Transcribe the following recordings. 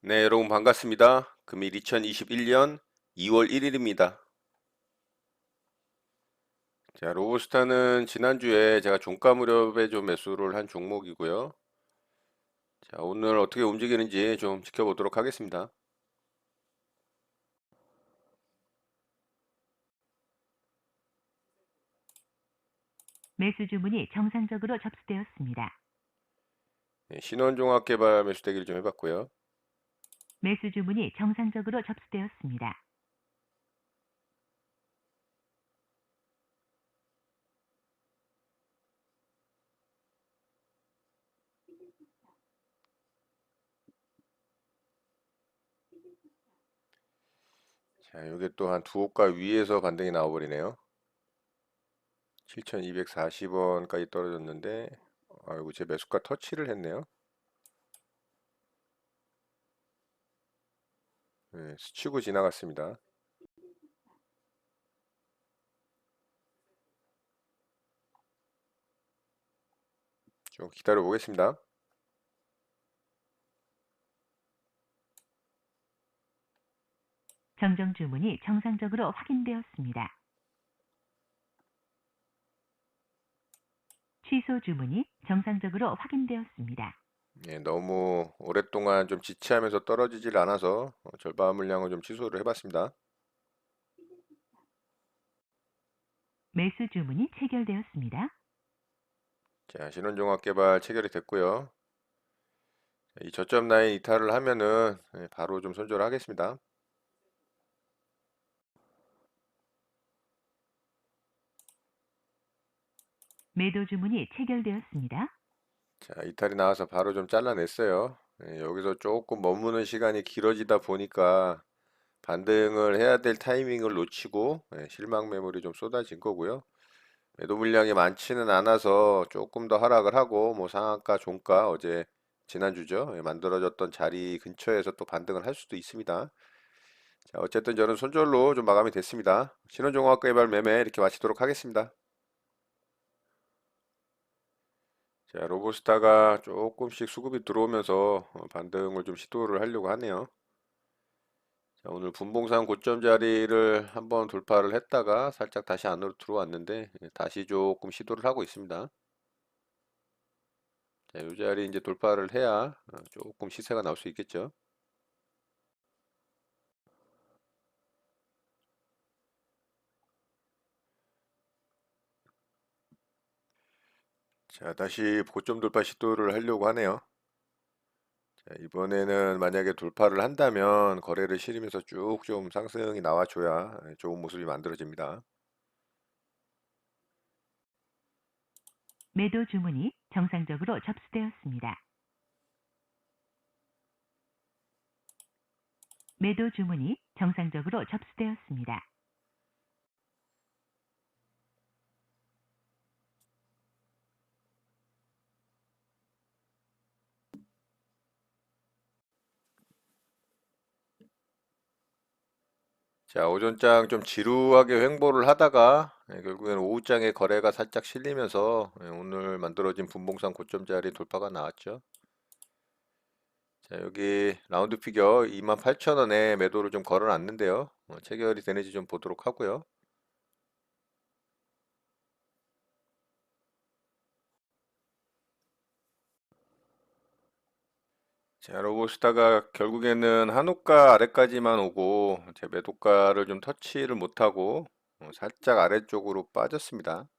네, 여러분 반갑습니다. 금일 2021년 2월 1일입니다. 자, 로보스타는 지난주에 제가 종가 무렵에 좀 매수를 한 종목이고요. 자, 오늘 어떻게 움직이는지 좀 지켜보도록 하겠습니다. 매수 주문이 정상적으로 접수되었습니다. 네, 신원종합개발 매수대기를 좀 해봤고요. 매수 주문이 정상적으로 접수되었습니다. 자, 이게 또 한 두 호가 위에서 반등이 나와버리네요. 7,240원까지 떨어졌는데, 아이고, 제 매수가 터치를 했네요. 네, 스치고 지나갔습니다. 좀 기다려 보겠습니다. 정정 주문이 정상적으로 확인되었습니다. 취소 주문이 정상적으로 확인되었습니다. 예, 너무 오랫동안 좀 지체하면서 떨어지질 않아서 절반 물량을 좀 취소를 해봤습니다. 매수 주문이 체결되었습니다. 자, 신원종합개발 체결이 됐고요. 이 저점 라인 이탈을 하면은 바로 좀 손절을 하겠습니다. 매도 주문이 체결되었습니다. 자, 이탈이 나와서 바로 좀 잘라냈어요. 여기서 조금 머무는 시간이 길어지다 보니까 반등을 해야 될 타이밍을 놓치고 실망 매물이 좀 쏟아진 거고요. 매도 물량이 많지는 않아서 조금 더 하락을 하고 뭐 상한가, 종가 어제 지난주죠. 만들어졌던 자리 근처에서 또 반등을 할 수도 있습니다. 자, 어쨌든 저는 손절로 좀 마감이 됐습니다. 신원종합개발 매매 이렇게 마치도록 하겠습니다. 자, 로보스타가 조금씩 수급이 들어오면서 반등을 좀 시도를 하려고 하네요. 자, 오늘 분봉상 고점 자리를 한번 돌파를 했다가 살짝 다시 안으로 들어왔는데 다시 조금 시도를 하고 있습니다. 자, 이 자리 이제 돌파를 해야 조금 시세가 나올 수 있겠죠. 자, 다시 고점 돌파 시도를 하려고 하네요. 자, 이번에는 만약에 돌파를 한다면 거래를 실으면서 쭉 좀 상승이 나와줘야 좋은 모습이 만들어집니다. 매도 주문이 정상적으로 접수되었습니다. 매도 주문이 정상적으로 접수되었습니다. 자, 오전장 좀 지루하게 횡보를 하다가 결국에는 오후장에 거래가 살짝 실리면서 오늘 만들어진 분봉상 고점 자리 돌파가 나왔죠. 자, 여기 라운드 피겨 28,000원에 매도를 좀 걸어놨는데요. 체결이 되는지 좀 보도록 하고요. 자, 로보스타가 결국에는 한호가 아래까지만 오고 제 매도가를 좀 터치를 못하고 살짝 아래쪽으로 빠졌습니다.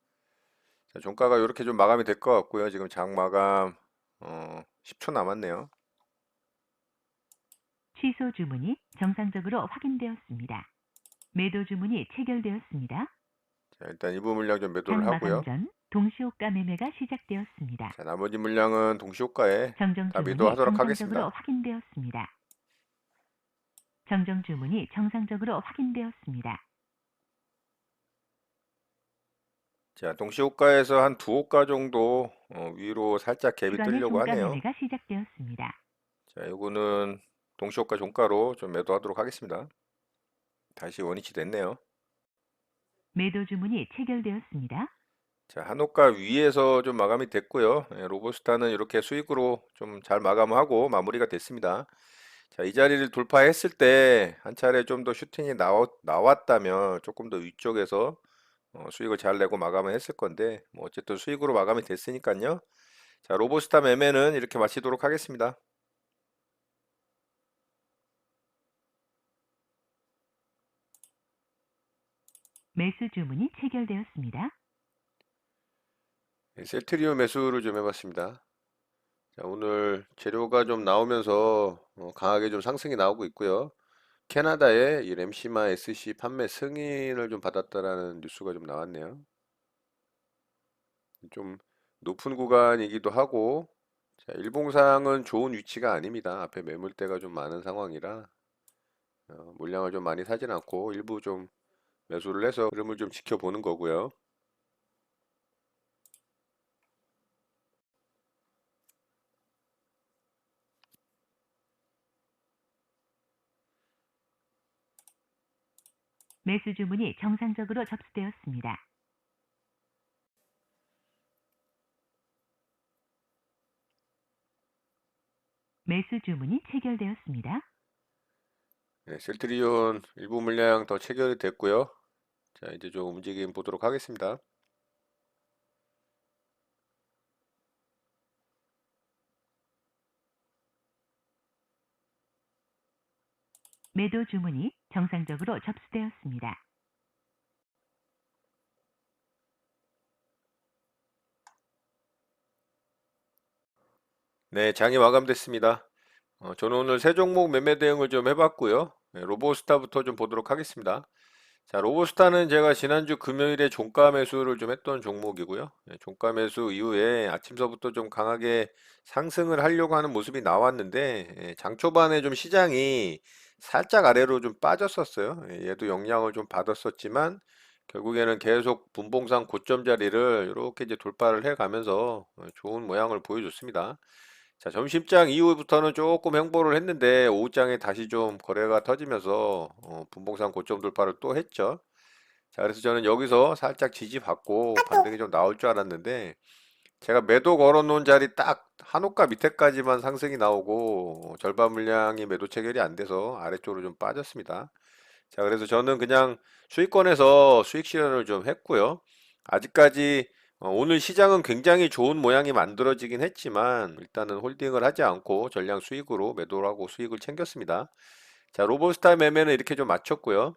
자, 종가가 이렇게 좀 마감이 될 것 같고요. 지금 장 마감 10초 남았네요. 취소 주문이 정상적으로 확인되었습니다. 매도 주문이 체결되었습니다. 자, 일단 일부 물량 좀 매도를 장 마감 하고요. 전 동시호가 매매가 시작되었습니다. 자, 나머지 물량은 동시호가에 정정 다 주문이 매도하도록 정상적으로 하겠습니다. 확인되었습니다. 정정 주문이 정상적으로 확인되었습니다. 자, 동시호가에서 한 두 호가 정도 위로 살짝 갭이 시간의 뜨려고 종가 하네요. 매매가 시작되었습니다. 자, 요거는 동시호가 종가로 좀 매도하도록 하겠습니다. 다시 원위치 됐네요. 매도 주문이 체결되었습니다. 자, 한호가 위에서 좀 마감이 됐고요. 로보스타는 이렇게 수익으로 좀 잘 마감하고 마무리가 됐습니다. 자, 이 자리를 돌파했을 때 한 차례 좀 더 슈팅이 나왔다면 조금 더 위쪽에서 수익을 잘 내고 마감을 했을 건데 뭐 어쨌든 수익으로 마감이 됐으니까요. 자, 로보스타 매매는 이렇게 마치도록 하겠습니다. 매수 주문이 체결되었습니다. 네, 셀트리온 매수를 좀 해봤습니다. 자, 오늘 재료가 좀 나오면서 강하게 좀 상승이 나오고 있고요. 캐나다의 이 램시마 SC 판매 승인을 좀 받았다라는 뉴스가 좀 나왔네요. 좀 높은 구간이기도 하고, 자, 일봉상은 좋은 위치가 아닙니다. 앞에 매물대가 좀 많은 상황이라 물량을 좀 많이 사진 않고 일부 좀 매수를 해서 흐름을 좀 지켜보는 거고요. 매수 주문이 정상적으로 접수되었습니다. 매수 주문이 체결되었습니다. 네, 셀트리온 일부 물량 더 체결이 됐고요. 자, 이제 좀 움직임 보도록 하겠습니다. 매도 주문이 정상적으로 접수되었습니다. 네, 장이 마감됐습니다. 저는 오늘 세 종목 매매 대응을 좀 해봤고요. 네, 로보스타부터 좀 보도록 하겠습니다. 자, 로보스타는 제가 지난주 금요일에 종가 매수를 좀 했던 종목이고요. 네, 종가 매수 이후에 아침서부터 좀 강하게 상승을 하려고 하는 모습이 나왔는데, 장 초반에 좀 시장이 살짝 아래로 좀 빠졌었어요. 얘도 영향을 좀 받았었지만, 결국에는 계속 분봉상 고점 자리를 이렇게 이제 돌파를 해 가면서 좋은 모양을 보여줬습니다. 자, 점심장 이후부터는 조금 횡보를 했는데 오후장에 다시 좀 거래가 터지면서 분봉상 고점 돌파를 또 했죠. 자, 그래서 저는 여기서 살짝 지지받고 반등이 좀 나올 줄 알았는데 제가 매도 걸어 놓은 자리 딱 한호가 밑에까지만 상승이 나오고 절반 물량이 매도 체결이 안 돼서 아래쪽으로 좀 빠졌습니다. 자, 그래서 저는 그냥 수익권에서 수익 실현을 좀 했고요. 아직까지 오늘 시장은 굉장히 좋은 모양이 만들어지긴 했지만 일단은 홀딩을 하지 않고 전량 수익으로 매도를 하고 수익을 챙겼습니다. 자, 로보스타 매매는 이렇게 좀 마쳤고요.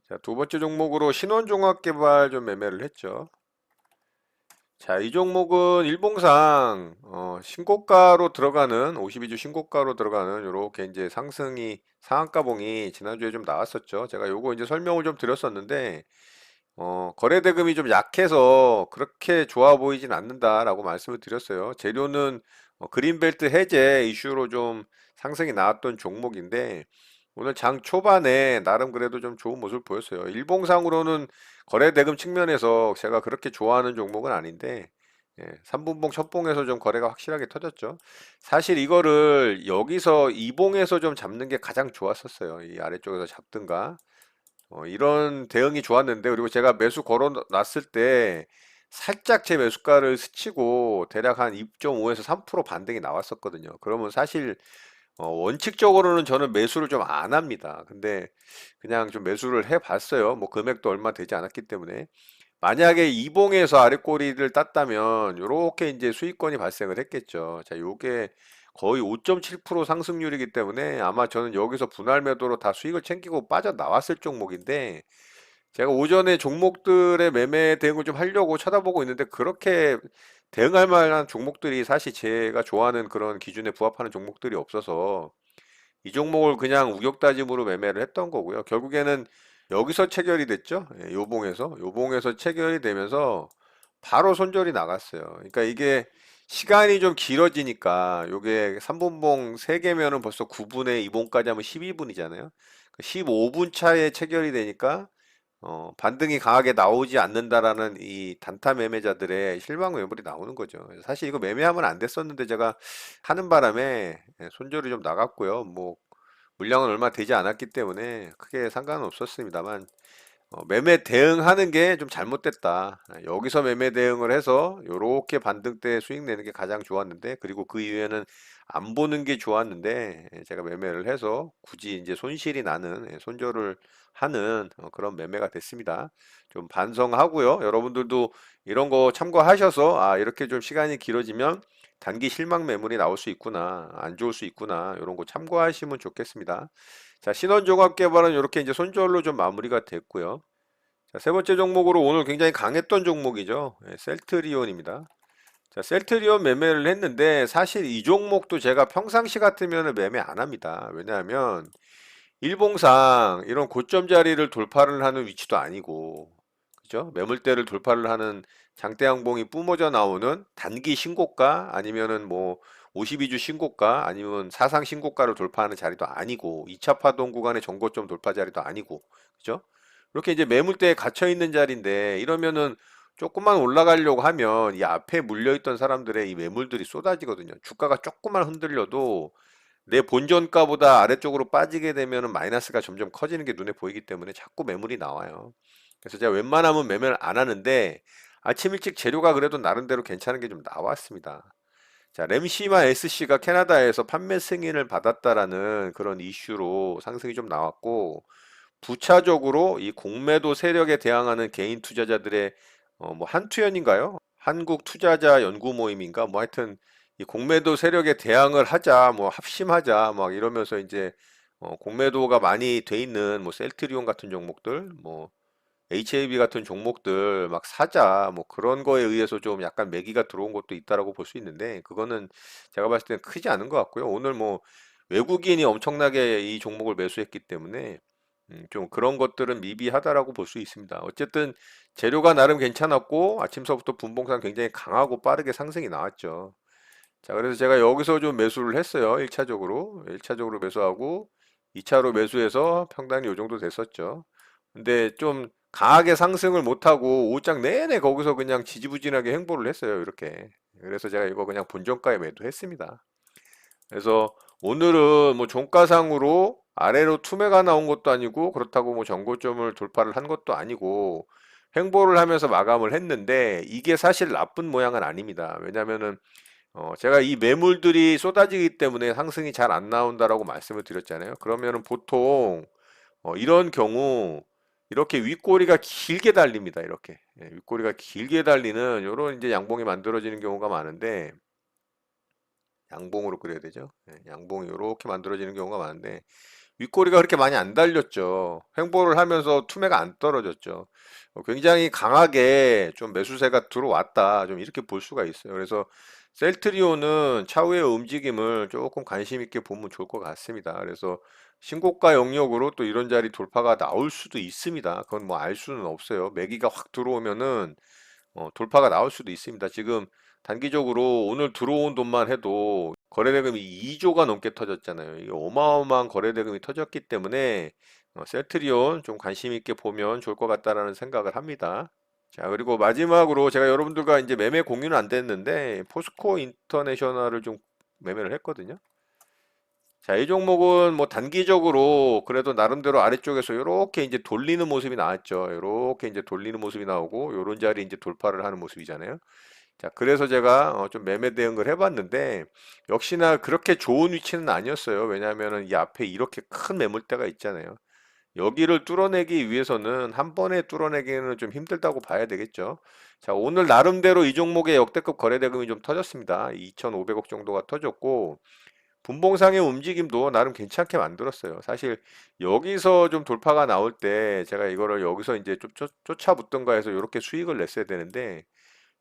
자, 두 번째 종목으로 신원종합개발 좀 매매를 했죠. 자, 이 종목은 일봉상 신고가로 들어가는 52주 신고가로 들어가는 요렇게 이제 상승이 상한가봉이 지난주에 좀 나왔었죠. 제가 요거 이제 설명을 좀 드렸었는데 거래 대금이 좀 약해서 그렇게 좋아 보이진 않는다라고 말씀을 드렸어요. 재료는 그린벨트 해제 이슈로 좀 상승이 나왔던 종목인데 오늘 장 초반에 나름 그래도 좀 좋은 모습을 보였어요. 일봉상으로는 거래 대금 측면에서 제가 그렇게 좋아하는 종목은 아닌데 3분봉 첫봉에서 좀 거래가 확실하게 터졌죠. 사실 이거를 여기서 이봉에서 좀 잡는 게 가장 좋았었어요. 이 아래쪽에서 잡든가 이런 대응이 좋았는데 그리고 제가 매수 걸어 놨을 때 살짝 제 매수가를 스치고 대략 한 2.5에서 3% 반등이 나왔었거든요. 그러면 사실 원칙적으로는 저는 매수를 좀 안 합니다. 근데 그냥 좀 매수를 해 봤어요. 뭐 금액도 얼마 되지 않았기 때문에. 만약에 이봉에서 아랫꼬리를 땄다면 요렇게 이제 수익권이 발생을 했겠죠. 자, 요게 거의 5.7% 상승률이기 때문에 아마 저는 여기서 분할 매도로 다 수익을 챙기고 빠져나왔을 종목인데 제가 오전에 종목들의 매매 대응을 좀 하려고 쳐다보고 있는데 그렇게 대응할 만한 종목들이 사실 제가 좋아하는 그런 기준에 부합하는 종목들이 없어서 이 종목을 그냥 우격다짐으로 매매를 했던 거고요. 결국에는 여기서 체결이 됐죠. 요봉에서 체결이 되면서 바로 손절이 나갔어요. 그러니까 이게 시간이 좀 길어지니까 요게 3분봉 3개면은 벌써 9분의 2봉까지 하면 12분이잖아요. 15분 차에 체결이 되니까 반등이 강하게 나오지 않는다라는 이 단타 매매자들의 실망 매물이 나오는 거죠. 사실 이거 매매하면 안 됐었는데 제가 하는 바람에 손절이 좀 나갔고요. 뭐 물량은 얼마 되지 않았기 때문에 크게 상관은 없었습니다만 매매 대응하는 게 좀 잘못됐다. 여기서 매매 대응을 해서 요렇게 반등 때 수익 내는 게 가장 좋았는데 그리고 그 이후에는 안 보는 게 좋았는데 제가 매매를 해서 굳이 이제 손실이 나는 손절을 하는 그런 매매가 됐습니다. 좀 반성하고요. 여러분들도 이런 거 참고하셔서 아, 이렇게 좀 시간이 길어지면 단기 실망 매물이 나올 수 있구나, 안 좋을 수 있구나, 이런 거 참고하시면 좋겠습니다. 자, 신원종합개발은 이렇게 이제 손절로 좀 마무리가 됐고요. 자, 세 번째 종목으로 오늘 굉장히 강했던 종목이죠. 셀트리온입니다. 자, 셀트리온 매매를 했는데 사실 이 종목도 제가 평상시 같으면 매매 안 합니다. 왜냐하면 일봉상 이런 고점 자리를 돌파를 하는 위치도 아니고, 그죠? 매물대를 돌파를 하는 장대 양봉이 뿜어져 나오는 단기 신고가 아니면은 뭐 52주 신고가 아니면 사상 신고가를 돌파하는 자리도 아니고 2차 파동 구간의 전고점 돌파 자리도 아니고, 그죠? 이렇게 이제 매물대에 갇혀 있는 자리인데 이러면은 조금만 올라가려고 하면 이 앞에 물려있던 사람들의 이 매물들이 쏟아지거든요. 주가가 조금만 흔들려도 내 본전가보다 아래쪽으로 빠지게 되면 마이너스가 점점 커지는 게 눈에 보이기 때문에 자꾸 매물이 나와요. 그래서 제가 웬만하면 매매를 안 하는데 아침 일찍 재료가 그래도 나름대로 괜찮은 게 좀 나왔습니다. 자, 램시마 SC가 캐나다에서 판매 승인을 받았다라는 그런 이슈로 상승이 좀 나왔고, 부차적으로 이 공매도 세력에 대항하는 개인 투자자들의 뭐 한투연인가요? 한국 투자자 연구 모임인가? 뭐 하여튼 이 공매도 세력에 대항을 하자, 뭐 합심하자, 막 이러면서 이제 공매도가 많이 돼 있는 뭐 셀트리온 같은 종목들, 뭐 HAB 같은 종목들 막 사자, 뭐 그런 거에 의해서 좀 약간 매기가 들어온 것도 있다라고 볼 수 있는데 그거는 제가 봤을 때는 크지 않은 것 같고요. 오늘 뭐 외국인이 엄청나게 이 종목을 매수했기 때문에 좀 그런 것들은 미비하다라고 볼 수 있습니다. 어쨌든 재료가 나름 괜찮았고 아침서부터 분봉상 굉장히 강하고 빠르게 상승이 나왔죠. 자, 그래서 제가 여기서 좀 매수를 했어요. 1차적으로. 1차적으로 매수하고 2차로 매수해서 평단이 이 정도 됐었죠. 근데 좀 강하게 상승을 못하고 5장 내내 거기서 그냥 지지부진하게 행보를 했어요. 이렇게. 그래서 제가 이거 그냥 본전가에 매도했습니다. 그래서 오늘은 뭐 종가상으로 아래로 투매가 나온 것도 아니고 그렇다고 뭐 전고점을 돌파를 한 것도 아니고 횡보를 하면서 마감을 했는데 이게 사실 나쁜 모양은 아닙니다. 왜냐면은 제가 이 매물들이 쏟아지기 때문에 상승이 잘 안 나온다라고 말씀을 드렸잖아요. 그러면은 보통 이런 경우 이렇게 윗꼬리가 길게 달립니다. 이렇게 윗꼬리가 길게 달리는 이런 이제 양봉이 만들어지는 경우가 많은데 양봉으로 그려야 되죠. 양봉이 이렇게 만들어지는 경우가 많은데 윗꼬리가 그렇게 많이 안 달렸죠. 횡보를 하면서 투매가 안 떨어졌죠. 굉장히 강하게 좀 매수세가 들어왔다. 좀 이렇게 볼 수가 있어요. 그래서 셀트리온은 차후의 움직임을 조금 관심 있게 보면 좋을 것 같습니다. 그래서 신고가 영역으로 또 이런 자리 돌파가 나올 수도 있습니다. 그건 뭐 알 수는 없어요. 매기가 확 들어오면은 돌파가 나올 수도 있습니다. 지금 단기적으로 오늘 들어온 돈만 해도 거래대금이 2조가 넘게 터졌잖아요. 이게 어마어마한 거래대금이 터졌기 때문에 셀트리온 좀 관심 있게 보면 좋을 것 같다라는 생각을 합니다. 자, 그리고 마지막으로 제가 여러분들과 이제 매매 공유는 안 됐는데 포스코 인터내셔널을 좀 매매를 했거든요. 자, 이 종목은 뭐 단기적으로 그래도 나름대로 아래쪽에서 이렇게 이제 돌리는 모습이 나왔죠. 이렇게 이제 돌리는 모습이 나오고 요런 자리 이제 돌파를 하는 모습이잖아요. 자, 그래서 제가 좀 매매 대응을 해봤는데 역시나 그렇게 좋은 위치는 아니었어요. 왜냐하면은 이 앞에 이렇게 큰 매물대가 있잖아요. 여기를 뚫어내기 위해서는 한 번에 뚫어내기는 좀 힘들다고 봐야 되겠죠. 자, 오늘 나름대로 이 종목의 역대급 거래대금이 좀 터졌습니다. 2,500억 정도가 터졌고 분봉상의 움직임도 나름 괜찮게 만들었어요. 사실 여기서 좀 돌파가 나올 때 제가 이거를 여기서 이제 좀 쫓아붙던가 해서 이렇게 수익을 냈어야 되는데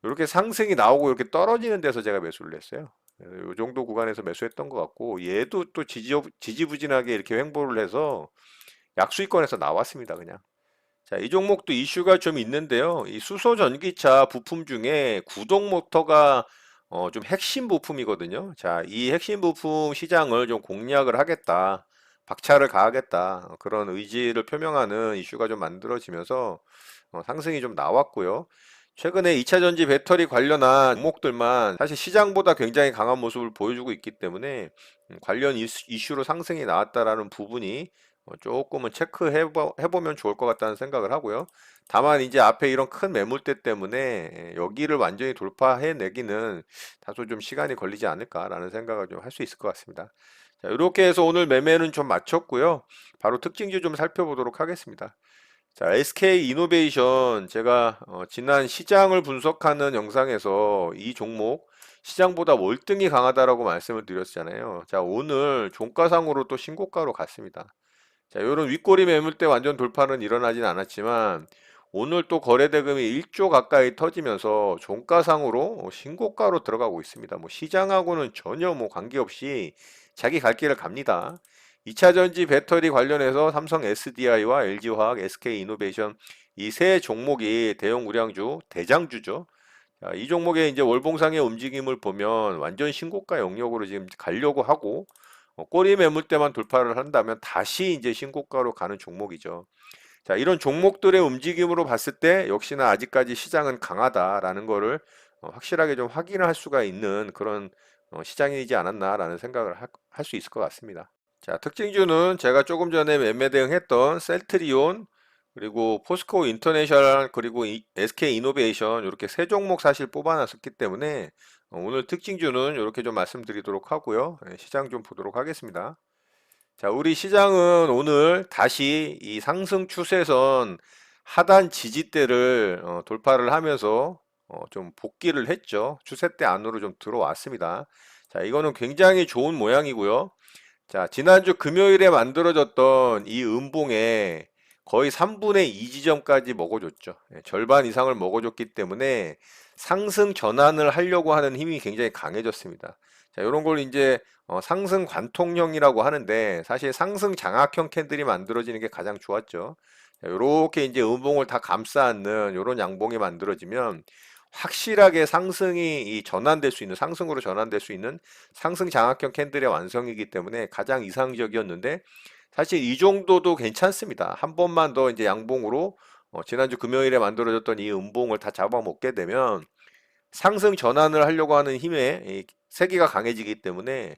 이렇게 상승이 나오고 이렇게 떨어지는 데서 제가 매수를 했어요. 이 정도 구간에서 매수했던 것 같고 얘도 또 지지부진하게 이렇게 횡보를 해서 약수익권에서 나왔습니다. 그냥. 자, 이 종목도 이슈가 좀 있는데요. 이 수소 전기차 부품 중에 구동 모터가 좀 핵심 부품이거든요. 자, 이 핵심 부품 시장을 좀 공략을 하겠다. 박차를 가하겠다. 그런 의지를 표명하는 이슈가 좀 만들어지면서 상승이 좀 나왔고요. 최근에 2차 전지 배터리 관련한 종목들만 사실 시장보다 굉장히 강한 모습을 보여주고 있기 때문에 관련 이슈로 상승이 나왔다라는 부분이 조금은 해보면 좋을 것 같다는 생각을 하고요. 다만 이제 앞에 이런 큰 매물대 때문에 여기를 완전히 돌파해내기는 다소 좀 시간이 걸리지 않을까라는 생각을 좀 할 수 있을 것 같습니다. 자, 이렇게 해서 오늘 매매는 좀 마쳤고요. 바로 특징주 좀 살펴보도록 하겠습니다. 자, SK 이노베이션 제가 지난 시장을 분석하는 영상에서 이 종목 시장보다 월등히 강하다라고 말씀을 드렸잖아요. 자, 오늘 종가상으로 또 신고가로 갔습니다. 자, 요런 윗꼬리 매물대 완전 돌파는 일어나진 않았지만 오늘 또 거래대금이 1조 가까이 터지면서 종가상으로 신고가로 들어가고 있습니다. 뭐 시장하고는 전혀 뭐 관계없이 자기 갈 길을 갑니다. 2차전지 배터리 관련해서 삼성 SDI와 LG화학, SK이노베이션 이 세 종목이 대형 우량주, 대장주죠. 자, 이 종목의 이제 월봉상의 움직임을 보면 완전 신고가 영역으로 지금 가려고 하고 꼬리 매물대만 돌파를 한다면 다시 이제 신고가로 가는 종목이죠. 자, 이런 종목들의 움직임으로 봤을 때 역시나 아직까지 시장은 강하다라는 거를 확실하게 좀 확인을 할 수가 있는 그런 시장이지 않았나라는 생각을 할 수 있을 것 같습니다. 자, 특징주는 제가 조금 전에 매매 대응했던 셀트리온 그리고 포스코 인터내셔널 그리고 SK 이노베이션 이렇게 세 종목 사실 뽑아놨었기 때문에 오늘 특징주는 이렇게 좀 말씀드리도록 하고요. 시장 좀 보도록 하겠습니다. 자, 우리 시장은 오늘 다시 이 상승 추세선 하단 지지대를 돌파를 하면서 좀 복귀를 했죠. 추세대 안으로 좀 들어왔습니다. 자, 이거는 굉장히 좋은 모양이고요. 자, 지난주 금요일에 만들어졌던 이 음봉에 거의 3분의 2 지점까지 먹어줬죠. 절반 이상을 먹어줬기 때문에 상승 전환을 하려고 하는 힘이 굉장히 강해졌습니다. 자, 이런 걸 이제 상승 관통형이라고 하는데 사실 상승 장악형 캔들이 만들어지는 게 가장 좋았죠. 이렇게 이제 음봉을 다 감싸 안는 이런 양봉이 만들어지면 확실하게 상승이 전환될 수 있는 상승으로 전환될 수 있는 상승 장악형 캔들의 완성이기 때문에 가장 이상적이었는데 사실 이 정도도 괜찮습니다. 한 번만 더 이제 양봉으로 지난주 금요일에 만들어졌던 이 음봉을 다 잡아먹게 되면 상승 전환을 하려고 하는 힘에 이 세기가 강해지기 때문에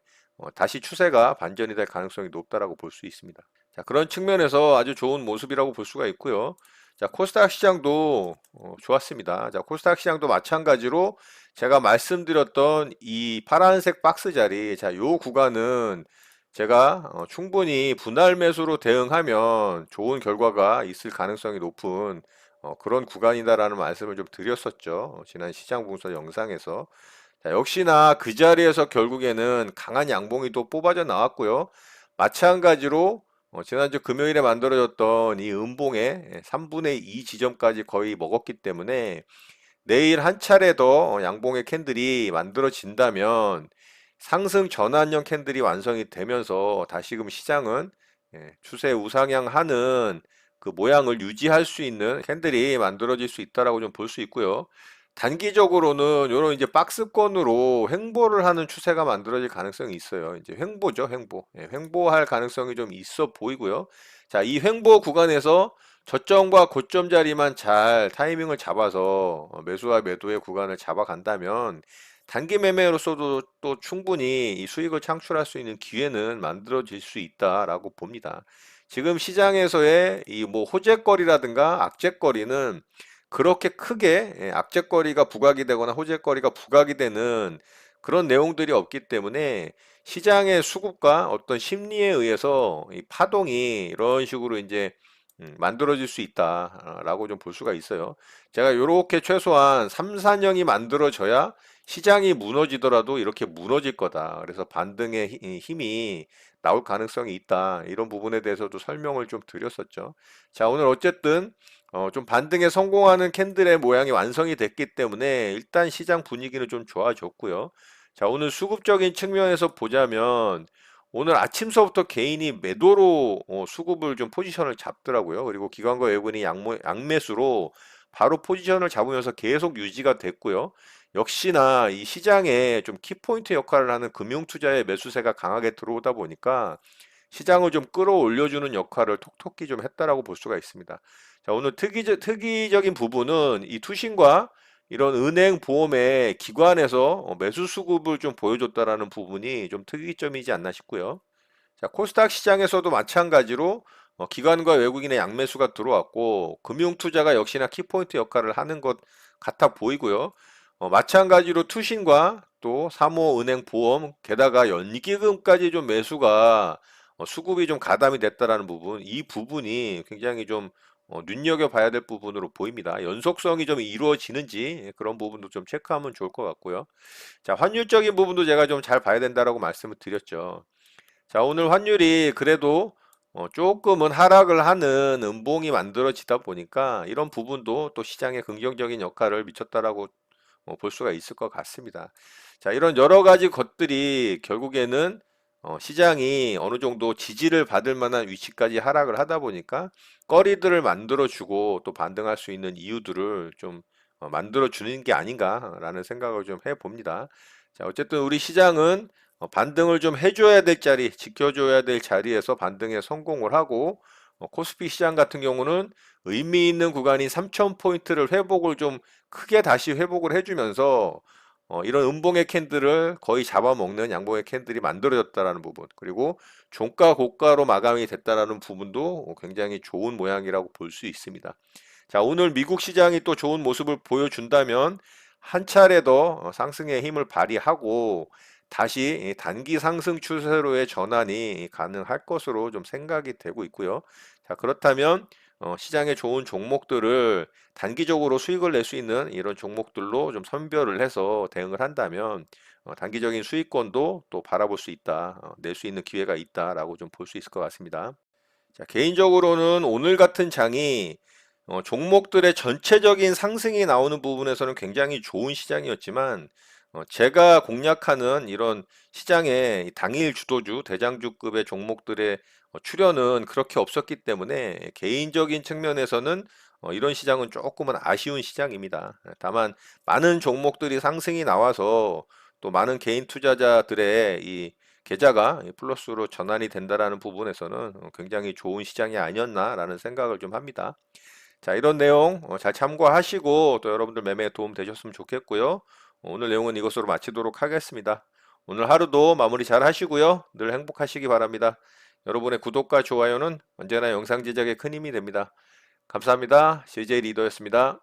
다시 추세가 반전이 될 가능성이 높다라고 볼 수 있습니다. 자, 그런 측면에서 아주 좋은 모습이라고 볼 수가 있고요. 자, 코스닥 시장도 좋았습니다. 자, 코스닥 시장도 마찬가지로 제가 말씀드렸던 이 파란색 박스 자리, 자, 요 구간은 제가 충분히 분할 매수로 대응하면 좋은 결과가 있을 가능성이 높은 그런 구간이다라는 말씀을 좀 드렸었죠. 지난 시장 분석 영상에서. 자, 역시나 그 자리에서 결국에는 강한 양봉이 또 뽑아져 나왔고요. 마찬가지로 지난주 금요일에 만들어졌던 이 음봉의 3분의 2 지점까지 거의 먹었기 때문에 내일 한 차례 더 양봉의 캔들이 만들어진다면 상승 전환형 캔들이 완성이 되면서 다시금 시장은 추세 우상향하는 그 모양을 유지할 수 있는 캔들이 만들어질 수 있다라고 좀 볼 수 있고요. 단기적으로는 이런 이제 박스권으로 횡보를 하는 추세가 만들어질 가능성이 있어요. 이제 횡보죠, 횡보. 횡보할 가능성이 좀 있어 보이고요. 자, 이 횡보 구간에서 저점과 고점 자리만 잘 타이밍을 잡아서 매수와 매도의 구간을 잡아간다면 단기 매매로서도 또 충분히 이 수익을 창출할 수 있는 기회는 만들어질 수 있다라고 봅니다. 지금 시장에서의 이 뭐 호재거리라든가 악재거리는 그렇게 크게 악재거리가 부각이 되거나 호재거리가 부각이 되는 그런 내용들이 없기 때문에 시장의 수급과 어떤 심리에 의해서 이 파동이 이런 식으로 이제 만들어질 수 있다라고 좀 볼 수가 있어요. 제가 이렇게 최소한 3, 4년이 만들어져야 시장이 무너지더라도 이렇게 무너질 거다. 그래서 반등의 힘이 나올 가능성이 있다. 이런 부분에 대해서도 설명을 좀 드렸었죠. 자, 오늘 어쨌든 좀 반등에 성공하는 캔들의 모양이 완성이 됐기 때문에 일단 시장 분위기는 좀 좋아졌고요. 자, 오늘 수급적인 측면에서 보자면 오늘 아침서부터 개인이 매도로 수급을 좀 포지션을 잡더라고요. 그리고 기관과 외국인이 양매수로 바로 포지션을 잡으면서 계속 유지가 됐고요. 역시나 이 시장에 좀 키포인트 역할을 하는 금융투자의 매수세가 강하게 들어오다 보니까 시장을 좀 끌어올려주는 역할을 톡톡히 좀 했다라고 볼 수가 있습니다. 자, 오늘 특이적인 부분은 이 투신과 이런 은행 보험의 기관에서 매수 수급을 좀 보여줬다라는 부분이 좀 특이점이지 않나 싶고요. 자, 코스닥 시장에서도 마찬가지로 기관과 외국인의 양매수가 들어왔고 금융투자가 역시나 키포인트 역할을 하는 것 같아 보이고요. 마찬가지로 투신과 또 사모, 은행, 보험, 게다가 연기금까지 좀 매수가 수급이 좀 가담이 됐다라는 부분, 이 부분이 굉장히 좀 눈여겨봐야 될 부분으로 보입니다. 연속성이 좀 이루어지는지 그런 부분도 좀 체크하면 좋을 것 같고요. 자, 환율적인 부분도 제가 좀 잘 봐야 된다라고 말씀을 드렸죠. 자, 오늘 환율이 그래도 조금은 하락을 하는 음봉이 만들어지다 보니까 이런 부분도 또 시장에 긍정적인 역할을 미쳤다라고 볼 수가 있을 것 같습니다. 자, 이런 여러 가지 것들이 결국에는 시장이 어느 정도 지지를 받을 만한 위치까지 하락을 하다 보니까 거리들을 만들어주고 또 반등할 수 있는 이유들을 좀 만들어주는 게 아닌가라는 생각을 좀 해봅니다. 자, 어쨌든 우리 시장은 반등을 좀 해줘야 될 자리, 지켜줘야 될 자리에서 반등에 성공을 하고 코스피 시장 같은 경우는 의미 있는 구간인 3,000포인트를 회복을 좀 크게 다시 회복을 해주면서 이런 음봉의 캔들을 거의 잡아먹는 양봉의 캔들이 만들어졌다라는 부분, 그리고 종가 고가로 마감이 됐다라는 부분도 굉장히 좋은 모양이라고 볼 수 있습니다. 자, 오늘 미국 시장이 또 좋은 모습을 보여준다면 한 차례 더 상승의 힘을 발휘하고 다시 단기 상승 추세로의 전환이 가능할 것으로 좀 생각이 되고 있고요. 자, 그렇다면 시장에 좋은 종목들을 단기적으로 수익을 낼 수 있는 이런 종목들로 좀 선별을 해서 대응을 한다면 단기적인 수익권도 또 바라볼 수 있다, 낼 수 있는 기회가 있다라고 좀 볼 수 있을 것 같습니다. 자, 개인적으로는 오늘 같은 장이 종목들의 전체적인 상승이 나오는 부분에서는 굉장히 좋은 시장이었지만 제가 공략하는 이런 시장의 당일 주도주, 대장주급의 종목들의 출현은 그렇게 없었기 때문에 개인적인 측면에서는 이런 시장은 조금은 아쉬운 시장입니다. 다만 많은 종목들이 상승이 나와서 또 많은 개인 투자자들의 이 계좌가 플러스로 전환이 된다라는 부분에서는 굉장히 좋은 시장이 아니었나라는 생각을 좀 합니다. 자, 이런 내용 잘 참고하시고 또 여러분들 매매에 도움 되셨으면 좋겠고요. 오늘 내용은 이것으로 마치도록 하겠습니다. 오늘 하루도 마무리 잘 하시고요. 늘 행복하시기 바랍니다. 여러분의 구독과 좋아요는 언제나 영상 제작에 큰 힘이 됩니다. 감사합니다. CJ 리더였습니다.